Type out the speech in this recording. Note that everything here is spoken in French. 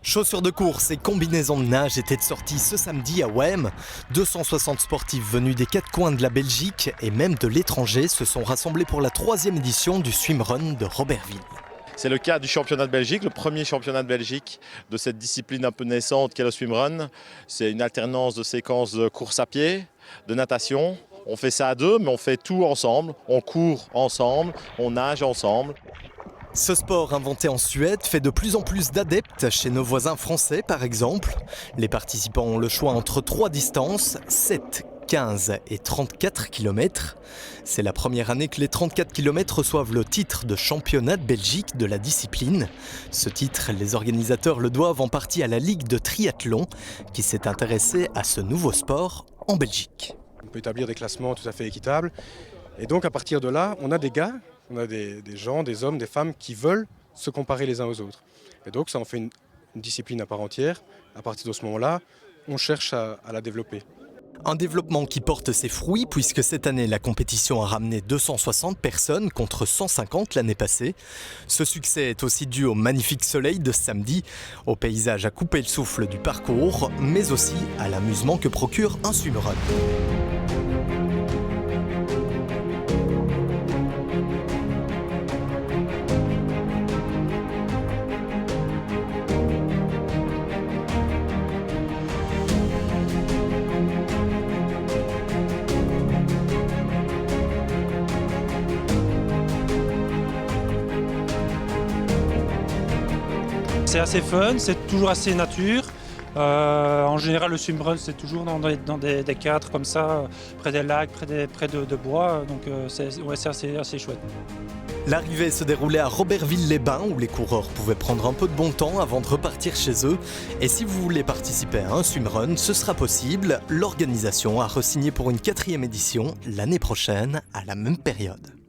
Chaussures de course et combinaisons de nage étaient de sortie ce samedi à Wem. 260 sportifs venus des quatre coins de la Belgique et même de l'étranger se sont rassemblés pour la 3e édition du swimrun de Robertville. C'est le cas du championnat de Belgique, le premier championnat de Belgique de cette discipline un peu naissante qu'est le swimrun. C'est une alternance de séquences de course à pied, de natation. On fait ça à deux, mais on fait tout ensemble. On court ensemble, on nage ensemble. Ce sport inventé en Suède fait de plus en plus d'adeptes chez nos voisins français par exemple. Les participants ont le choix entre 3 distances, 7, 15 et 34 km. C'est la première année que les 34 km reçoivent le titre de championnat de Belgique de la discipline. Ce titre, les organisateurs le doivent en partie à la Ligue de triathlon qui s'est intéressée à ce nouveau sport en Belgique. On peut établir des classements tout à fait équitables. Et donc à partir de là, on a des gars, on a des gens, des hommes, des femmes qui veulent se comparer les uns aux autres. Et donc ça en fait une discipline à part entière. À partir de ce moment-là, on cherche à la développer. Un développement qui porte ses fruits puisque cette année la compétition a ramené 260 personnes contre 150 l'année passée. Ce succès est aussi dû au magnifique soleil de ce samedi, au paysage à couper le souffle du parcours, mais aussi à l'amusement que procure un swimrun. C'est assez fun, c'est toujours assez nature. En général, le swimrun, c'est toujours dans des cadres comme ça, près des lacs, près de bois. Donc c'est assez chouette. L'arrivée se déroulait à Robertville-les-Bains où les coureurs pouvaient prendre un peu de bon temps avant de repartir chez eux. Et si vous voulez participer à un swimrun, ce sera possible. L'organisation a re-signé pour une 4e édition l'année prochaine à la même période.